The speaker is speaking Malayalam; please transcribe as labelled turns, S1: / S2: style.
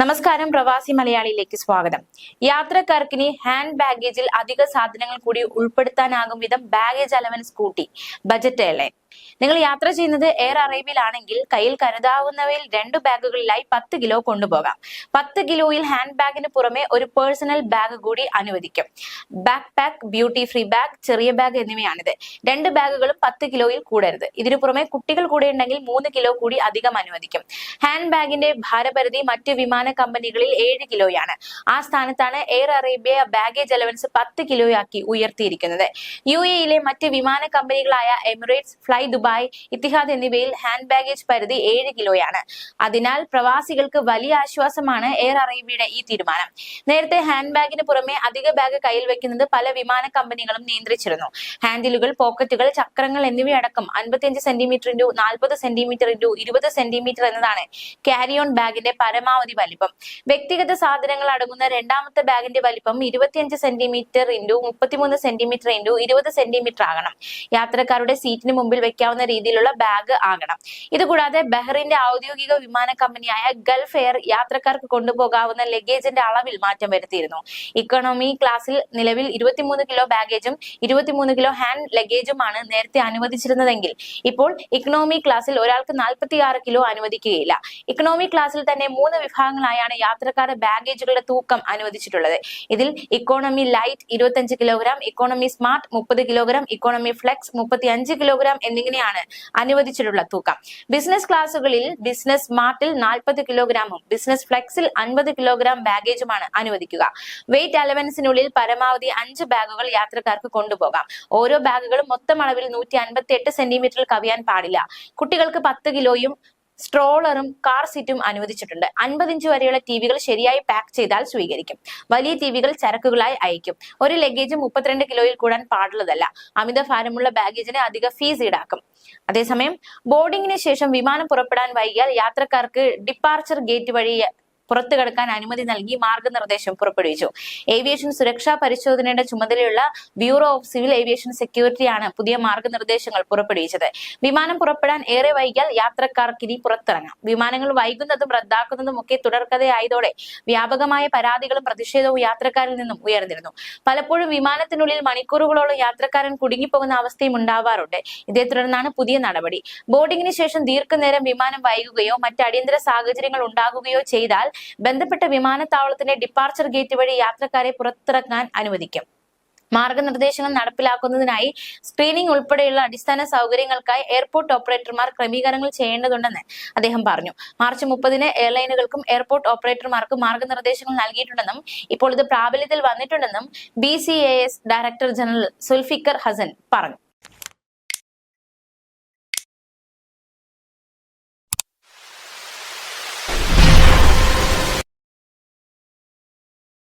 S1: നമസ്കാരം, പ്രവാസി മലയാളിയിലേക്ക് സ്വാഗതം. യാത്രക്കാർക്കിനി ഹാൻഡ് ബാഗേജിൽ അധിക സാധനങ്ങൾ കൂടി ഉൾപ്പെടുത്താനാകും വിധം ബാഗേജ് അലവൻസ് കൂട്ടി ബജറ്റ് എയർലൈൻ. നിങ്ങൾ യാത്ര ചെയ്യുന്നത് എയർ അറേബ്യയിലാണെങ്കിൽ കയ്യിൽ കരുതാവുന്നവയിൽ 2 ബാഗുകളിലായി 10 കിലോ കൊണ്ടുപോകാം. 10 കിലോയിൽ ഹാൻഡ് ബാഗിന് പുറമെ ഒരു പേഴ്സണൽ ബാഗ് കൂടി അനുവദിക്കും. Backpack, duty free bag, ചെറിയ ബാഗ് എന്നിവയാണിത്. 2 ബാഗുകളും 10 കിലോയിൽ കൂടരുത്. ഇതിനു പുറമെ കുട്ടികൾ കൂടെ ഉണ്ടെങ്കിൽ 3 കിലോ കൂടി അധികം അനുവദിക്കും. ഹാൻഡ് ബാഗിന്റെ ഭാരപരിധി മറ്റ് വിമാന കമ്പനികളിൽ 7 കിലോയാണ്. ആ സ്ഥാനത്താണ് air Arabia baggage allowance 10 കിലോയാക്കി ഉയർത്തിയിരിക്കുന്നത്. UAE മറ്റ് വിമാന കമ്പനികളായ എമിറേറ്റ്സ്, ഫ്ലൈ ദുബായ്, ഇത്തിഹാദ് എന്നിവയിൽ ഹാൻഡ് ബാഗേജ് പരിധി 7 കിലോയാണ്. അതിനാൽ പ്രവാസികൾക്ക് വലിയ ആശ്വാസമാണ് എയർ അറേബ്യയുടെ ഈ തീരുമാനം. നേരത്തെ ഹാൻഡ് ബാഗിന് പുറമെ അധിക ബാഗ് കയ്യിൽ വെക്കുന്നത് പല വിമാന കമ്പനികളും നിയന്ത്രിച്ചിരുന്നു. ഹാൻഡിലുകൾ, പോക്കറ്റുകൾ, ചക്രങ്ങൾ എന്നിവയടക്കം 55 സെന്റിമീറ്റർ × 40 സെന്റിമീറ്റർ × 20 സെന്റിമീറ്റർ എന്നതാണ് ക്യാരി ഓൺ ബാഗിന്റെ പരമാവധി വലിപ്പം. വ്യക്തിഗത സാധനങ്ങൾ അടങ്ങുന്ന രണ്ടാമത്തെ ബാഗിന്റെ വലിപ്പം 25 സെന്റിമീറ്റർ × 33 സെന്റിമീറ്റർ × 20 സെന്റിമീറ്റർ ആകണം. യാത്രക്കാരുടെ സീറ്റിന് മുമ്പിൽ വെക്കാവുന്ന രീതിയിലുള്ള ബാഗ് ആകണം. ഇതുകൂടാതെ ബഹ്റിന്റെ ഔദ്യോഗിക വിമാന കമ്പനിയായ ഗൾഫ് എയർ യാത്രക്കാർക്ക് കൊണ്ടുപോകാവുന്ന ലഗേജിന്റെ അളവിൽ മാറ്റം വരുത്തിയിരുന്നു. ഇക്കോണമി ക്ലാസ്സിൽ നിലവിൽ 23 കിലോ ബാഗേജും 23 കിലോ ഹാൻഡ് ലഗേജുമാണ് നേരത്തെ അനുവദിച്ചിരുന്നതെങ്കിൽ ഇപ്പോൾ ഇക്കണോമി ക്ലാസ്സിൽ ഒരാൾക്ക് 46 കിലോ അനുവദിക്കുകയില്ല. ഇക്കണോമി ക്ലാസ്സിൽ തന്നെ 3 വിഭാഗങ്ങളായാണ് യാത്രക്കാരുടെ ബാഗേജുകളുടെ തൂക്കം അനുവദിച്ചിട്ടുള്ളത്. ഇതിൽ economy light 25 kilogram, economy smart 30 kilogram, economy flex 35 kilogram എന്നിങ്ങനെയാണ് അനുവദിച്ചിട്ടുള്ള തൂക്കം. ബിസിനസ് ക്ലാസുകളിൽ ബിസിനസ് സ്മാർട്ടിൽ 40 കിലോഗ്രാമും ബിസിനസ് ഫ്ലെക്സിൽ 50 കിലോഗ്രാം ബാഗേജുമാണ് അനുവദിക്കുക. വെയിറ്റ് അലവൻസിനുള്ളിൽ പരമാവധി 5 ബാഗുകൾ യാത്രക്കാർക്ക് കൊണ്ടുപോകാം. ഓരോ ബാഗുകളും മൊത്തം അളവിൽ 158 സെന്റിമീറ്ററിൽ കവിയാൻ പാടില്ല. കുട്ടികൾക്ക് 10 കിലോയും സ്ട്രോളറും കാർ സീറ്റും അനുവദിച്ചിട്ടുണ്ട്. 50 ഇഞ്ച് വരെയുള്ള ടിവികൾ ശരിയായി പാക്ക് ചെയ്താൽ സ്വീകരിക്കും. വലിയ ടിവികൾ ചരക്കുകളായി അയക്കും. ഒരു ലഗേജ് 32 കിലോയിൽ കൂടാൻ പാടുള്ളതല്ല. അമിത ഭാരമുള്ള ബാഗേജിന് അധിക ഫീസ് ഈടാക്കും. അതേസമയം ബോർഡിംഗിന് ശേഷം വിമാനം പുറപ്പെടാൻ വൈകിയാൽ യാത്രക്കാർക്ക് ഡിപ്പാർച്ചർ ഗേറ്റ് വഴി പുറത്തു കടക്കാൻ അനുമതി നൽകി മാർഗനിർദ്ദേശം പുറപ്പെടുവിച്ചു. ഏവിയേഷൻ സുരക്ഷാ പരിശോധനയുടെ ചുമതലയുള്ള ബ്യൂറോ ഓഫ് സിവിൽ ഏവിയേഷൻ സെക്യൂരിറ്റിയാണ് പുതിയ മാർഗനിർദ്ദേശങ്ങൾ പുറപ്പെടുവിച്ചത്. വിമാനം പുറപ്പെടാൻ ഏറെ വൈകിയാൽ യാത്രക്കാർക്ക് ഇനി പുറത്തിറങ്ങാം. വിമാനങ്ങൾ വൈകുന്നതും റദ്ദാക്കുന്നതും ഒക്കെ തുടർക്കഥയായതോടെ വ്യാപകമായ പരാതികളും പ്രതിഷേധവും യാത്രക്കാരിൽ നിന്നും ഉയർന്നിരുന്നു. പലപ്പോഴും വിമാനത്തിനുള്ളിൽ മണിക്കൂറുകളോളം യാത്രക്കാരൻ കുടുങ്ങിപ്പോകുന്ന അവസ്ഥയും ഉണ്ടാവാറുണ്ട്. ഇതേ തുടർന്നാണ് പുതിയ നടപടി. ബോർഡിംഗിന് ശേഷം ദീർഘനേരം വിമാനം വൈകുകയോ മറ്റ് അടിയന്തര സാഹചര്യങ്ങൾ ഉണ്ടാകുകയോ ചെയ്താൽ ബന്ധപ്പെട്ട വിമാനത്താവളത്തിന്റെ ഡിപ്പാർച്ചർ ഗേറ്റ് വഴി യാത്രക്കാരെ പുറത്തിറങ്ങാൻ അനുവദിക്കും. മാർഗനിർദ്ദേശങ്ങൾ നടപ്പിലാക്കുന്നതിനായി സ്ക്രീനിംഗ് ഉൾപ്പെടെയുള്ള അടിസ്ഥാന സൗകര്യങ്ങൾക്കായി എയർപോർട്ട് ഓപ്പറേറ്റർമാർ ക്രമീകരണങ്ങൾ ചെയ്യേണ്ടതുണ്ടെന്ന് അദ്ദേഹം പറഞ്ഞു. മാർച്ച് 30-ന് എയർലൈനുകൾക്കും എയർപോർട്ട് ഓപ്പറേറ്റർമാർക്കും മാർഗനിർദ്ദേശങ്ങൾ നൽകിയിട്ടുണ്ടെന്നും ഇപ്പോൾ ഇത് പ്രാബല്യത്തിൽ വന്നിട്ടുണ്ടെന്നും BCAS director general Zulfiqar Hasan പറഞ്ഞു.